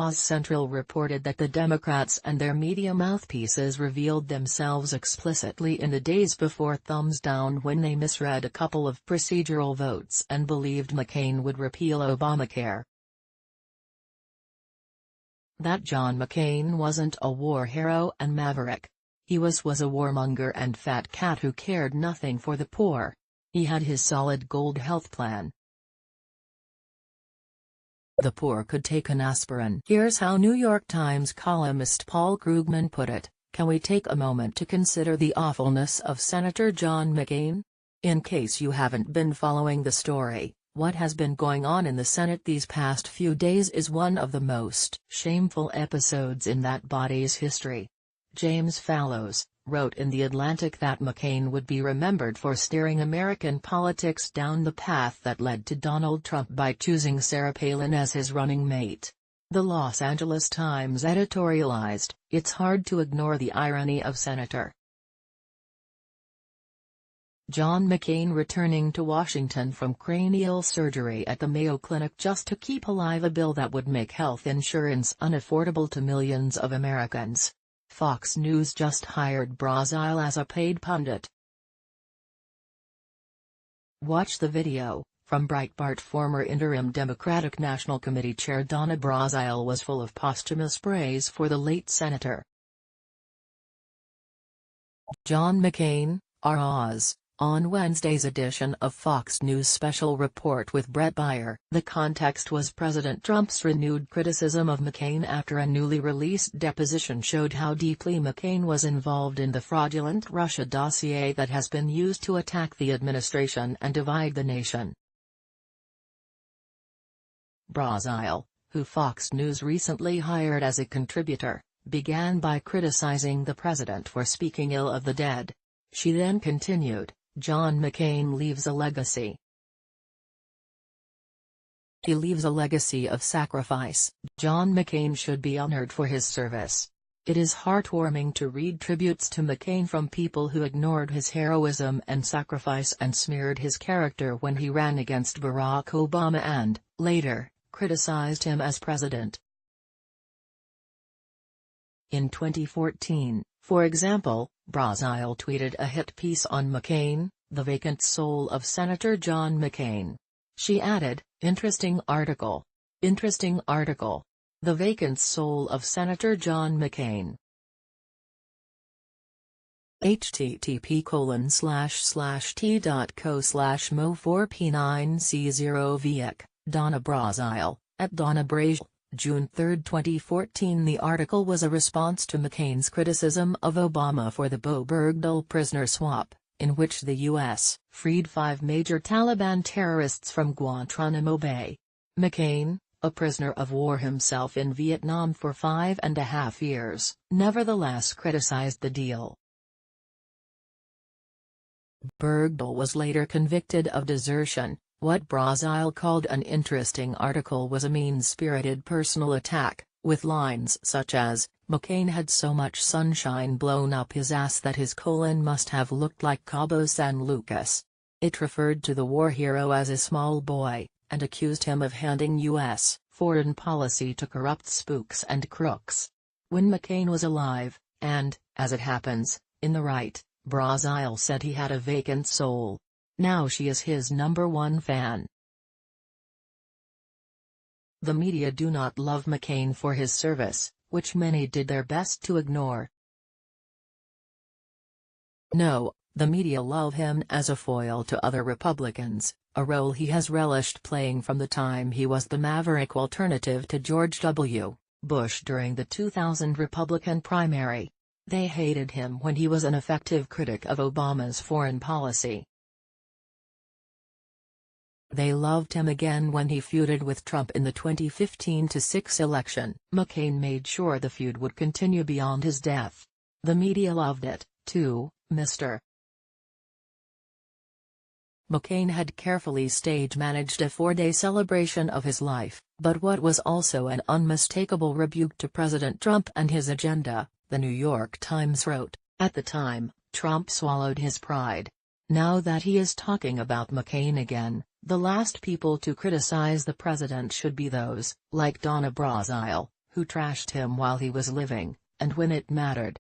Oz Central reported that the Democrats and their media mouthpieces revealed themselves explicitly in the days before thumbs down when they misread a couple of procedural votes and believed McCain would repeal Obamacare. That John McCain wasn't a war hero and maverick. He was a warmonger and fat cat who cared nothing for the poor. He had his solid gold health plan. The poor could take an aspirin. Here's how New York Times columnist Paul Krugman put it: can we take a moment to consider the awfulness of Senator John McCain? In case you haven't been following the story, what has been going on in the Senate these past few days is one of the most shameful episodes in that body's history. James Fallows wrote in The Atlantic that McCain would be remembered for steering American politics down the path that led to Donald Trump by choosing Sarah Palin as his running mate. The Los Angeles Times editorialized, "It's hard to ignore the irony of Senator John McCain returning to Washington from cranial surgery at the Mayo Clinic just to keep alive a bill that would make health insurance unaffordable to millions of Americans." Fox News just hired Brazile as a paid pundit. Watch the video. From Breitbart. Former interim Democratic National Committee Chair Donna Brazile was full of posthumous praise for the late senator. John McCain, Oz. On Wednesday's edition of Fox News Special Report with Brett Baier, the context was President Trump's renewed criticism of McCain after a newly released deposition showed how deeply McCain was involved in the fraudulent Russia dossier that has been used to attack the administration and divide the nation. Brazile, who Fox News recently hired as a contributor, began by criticizing the president for speaking ill of the dead. She then continued, "John McCain leaves a legacy. He leaves a legacy of sacrifice. John McCain should be honored for his service. It is heartwarming to read tributes to McCain from people who ignored his heroism and sacrifice and smeared his character when he ran against Barack Obama and, later, criticized him as president. In 2014, for example, Brazile tweeted a hit piece on McCain, "The Vacant Soul of Senator John McCain." She added, "Interesting article. Interesting article. The Vacant Soul of Senator John McCain." http://t.co/mo4p9c0viec, Donna Brazile, at Donna Brazile. June 3, 2014. The article was a response to McCain's criticism of Obama for the Bo Bergdahl prisoner swap, in which the U.S. freed 5 major Taliban terrorists from Guantanamo Bay. McCain, a prisoner of war himself in Vietnam for 5.5 years, nevertheless criticized the deal. Bergdahl was later convicted of desertion. What Brazile called an interesting article was a mean-spirited personal attack, with lines such as, "McCain had so much sunshine blown up his ass that his colon must have looked like Cabo San Lucas." It referred to the war hero as a small boy, and accused him of handing U.S. foreign policy to corrupt spooks and crooks. When McCain was alive, and, as it happens, in the right, Brazile said he had a vacant soul. Now she is his #1 fan. The media do not love McCain for his service, which many did their best to ignore. No, the media love him as a foil to other Republicans, a role he has relished playing from the time he was the maverick alternative to George W. Bush during the 2000 Republican primary. They hated him when he was an effective critic of Obama's foreign policy. They loved him again when he feuded with Trump in the 2015-6 election. McCain made sure the feud would continue beyond his death. The media loved it, too. Mr. McCain had carefully stage-managed a 4-day celebration of his life, but what was also an unmistakable rebuke to President Trump and his agenda, the New York Times wrote. At the time, Trump swallowed his pride. Now that he is talking about McCain again, the last people to criticize the president should be those, like Donna Brazile, who trashed him while he was living, and when it mattered,